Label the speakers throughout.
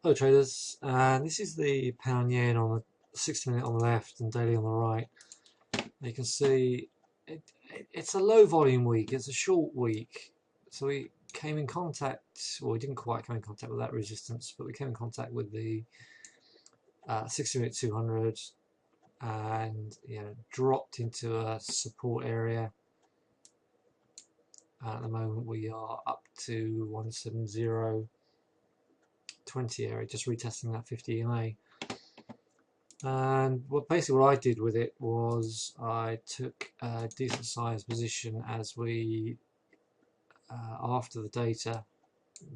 Speaker 1: Hello traders, and this is the pound yen on the 60-minute on the left and daily on the right. You can see it's a low volume week, it's a short week, so we came in contact, well we didn't quite come in contact with that resistance, but we came in contact with the 60-minute 200 and dropped into a support area. At the moment we are up to 170.20 area, just retesting that 50 EMA. And basically what I did with it was I took a decent sized position as we after the data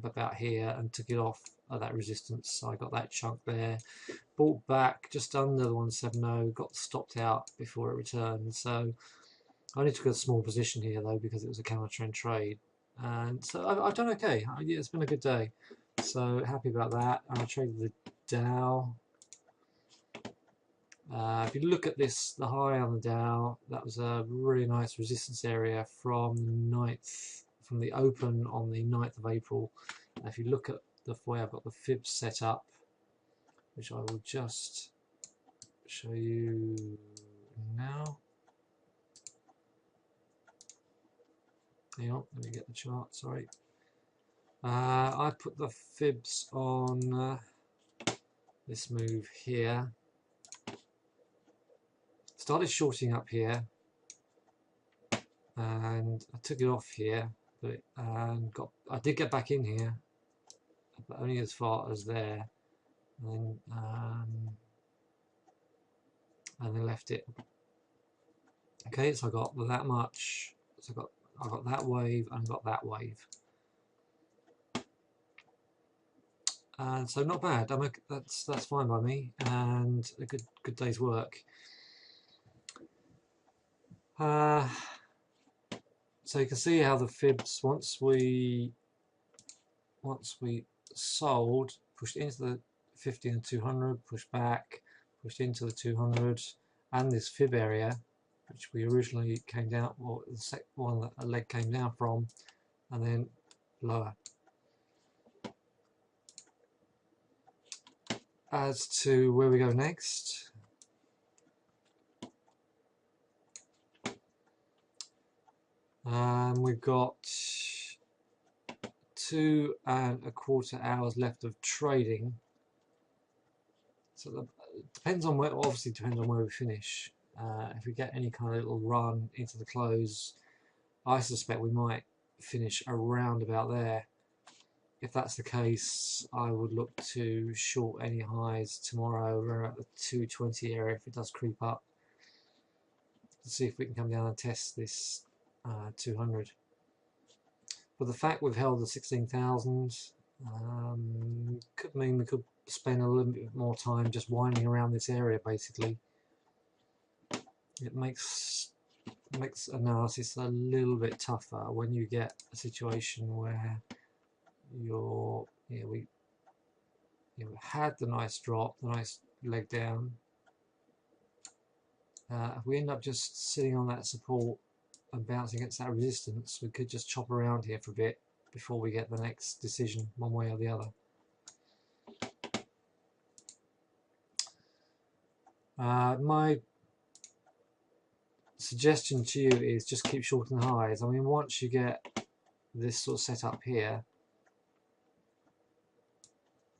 Speaker 1: about here, and took it off at that resistance. So I got that chunk there, bought back just under the 170, got stopped out before it returned. So I only took a small position here though because it was a counter trend trade, and so I've done okay. Yeah, it's been a good day, so happy about that. I traded the Dow. If you look at this, the high on the Dow, that was a really nice resistance area from the open on the 9th of April. If you look at the way I've got the fibs set up, which I will just show you now. Hang on, let me get the chart, sorry. I put the fibs on this move here. Started shorting up here, and I took it off here, and I did get back in here, but only as far as there, and then left it. Okay, so I got that much. So I got that wave and got that wave, and so not bad. That's fine by me, and a good day's work. So you can see how the fibs, once we sold, pushed into the 50 and 200, pushed back, pushed into the 200 and this fib area, which we originally came down, or the one that a leg came down from, and then lower. As to where we go next, we've got 2¼ hours left of trading. So it depends on where, obviously depends on where we finish. If we get any kind of little run into the close, I suspect we might finish around about there. If that's the case, I would look to short any highs tomorrow around at the 220 area if it does creep up, to see if we can come down and test this 200. But the fact we've held the 16,000 could mean we could spend a little bit more time just winding around this area. Basically, it makes analysis a little bit tougher when you get a situation where we had the nice drop, the nice leg down. If we end up just sitting on that support and bouncing against that resistance, we could just chop around here for a bit before we get the next decision one way or the other. My suggestion to you is just keep shorting the highs. I mean, once you get this sort of set up here,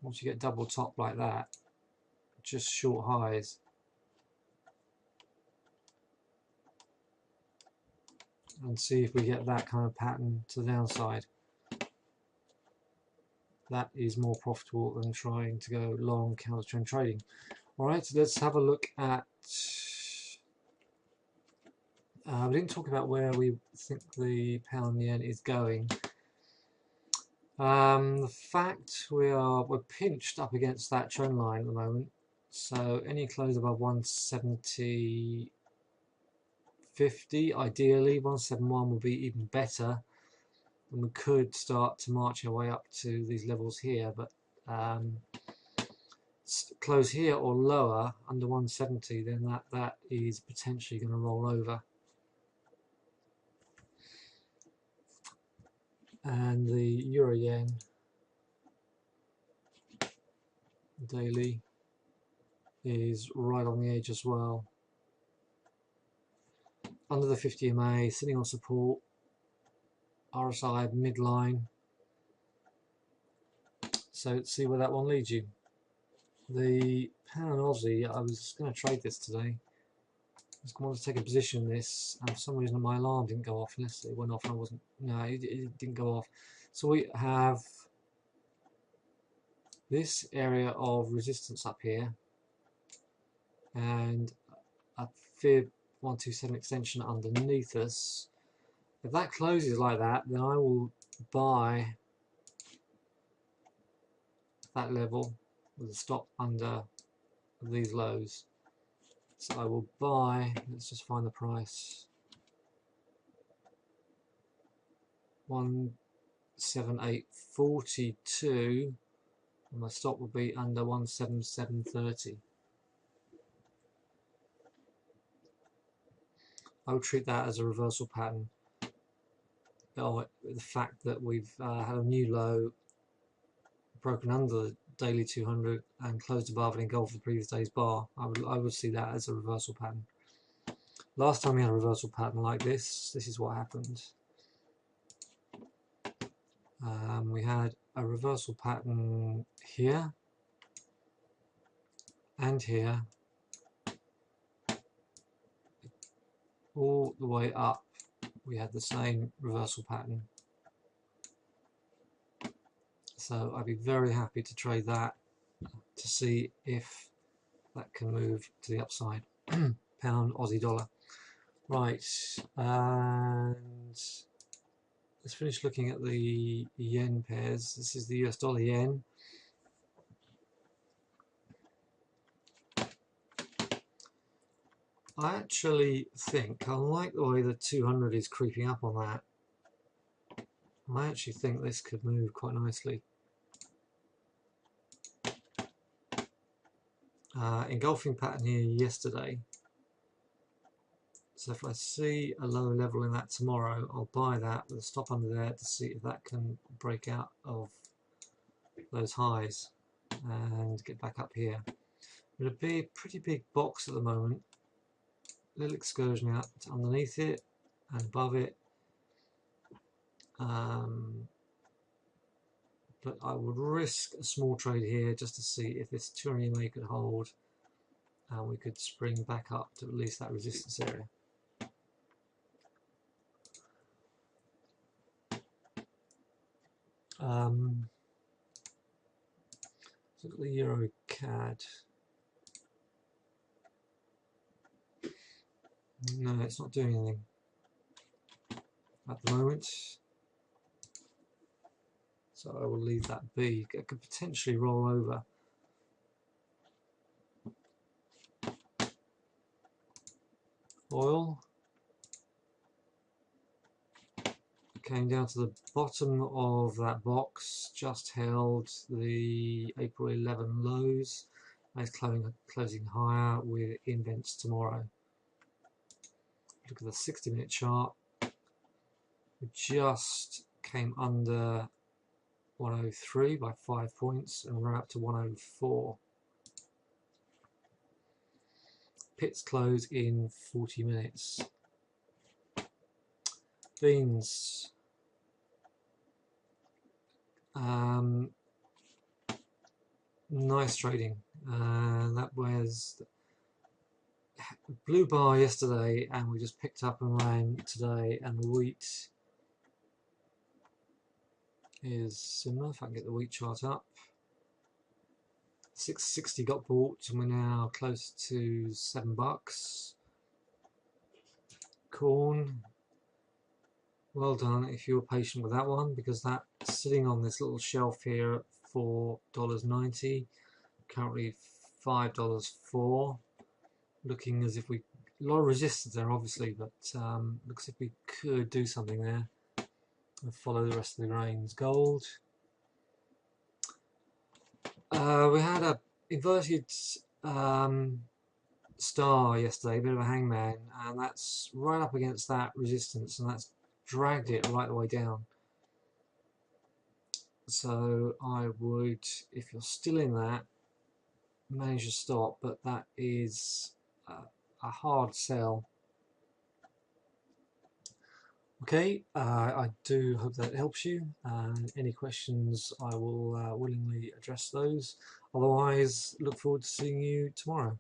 Speaker 1: once you get double top like that, just short highs. And see if we get that kind of pattern to the downside. That is more profitable than trying to go long counter trend trading. Alright, so let's have a look at, we didn't talk about where we think the pound yen is going. The fact we're pinched up against that trend line at the moment, so any close above 170.50, ideally 171 would be even better, and we could start to march our way up to these levels here, but close here or lower under 170, then that is potentially going to roll over. And the euro yen, daily is right on the edge as well. Under the 50 MA, sitting on support, RSI midline. So let's see where that one leads you. The pound Aussie, I was going to trade this today. I was going to take a position in this, and for some reason my alarm didn't go off, unless it went off and I wasn't. No, it didn't go off. So we have this area of resistance up here, and a fib 127 extension underneath us. If that closes like that, then I will buy that level with a stop under these lows. So I will buy, let's just find the price, 178.42, and my stop will be under 177.30. I would treat that as a reversal pattern. The fact that we've had a new low, broken under the daily 200 and closed above and engulfed the previous day's bar, I would see that as a reversal pattern. Last time we had a reversal pattern like this is what happened. We had a reversal pattern here and here, all the way up. We had the same reversal pattern. So I'd be very happy to trade that to see if that can move to the upside. Pound Aussie dollar. Right, and let's finish looking at the yen pairs. This is the US dollar yen. I actually think, I like the way the 200 is creeping up on that. I actually think this could move quite nicely. Engulfing pattern here yesterday. So if I see a lower level in that tomorrow, I'll buy that with a stop under there to see if that can break out of those highs and get back up here. It'll be a pretty big box at the moment. Little excursion out to underneath it and above it. But I would risk a small trade here just to see if this 200 EMA could hold, and we could spring back up to at least that resistance area. Look at the Euro CAD. No, it's not doing anything at the moment. So I will leave that be. It could potentially roll over. Oil came down to the bottom of that box, just held the April 11 lows, and it's closing higher with indents tomorrow. Look at the 60-minute chart. We just came under 103 by 5 points and ran up to 104. Pits close in 40 minutes. Beans. Nice trading. That was blue bar yesterday, and we just picked up and ran today, and the wheat is similar. If I can get the wheat chart up, 660 got bought, and we're now close to $7. Corn, well done if you were patient with that one, because that's sitting on this little shelf here at $4.90, currently $5.04. Looking as if a lot of resistance there obviously, but looks as if we could do something there and follow the rest of the grains. Gold, we had a inverted star yesterday, a bit of a hangman, and that's right up against that resistance, and that's dragged it right the way down. So I would, if you're still in that, managed to stop, but that is a hard sell. Okay, I do hope that helps you. Any questions, I will willingly address those. Otherwise, look forward to seeing you tomorrow.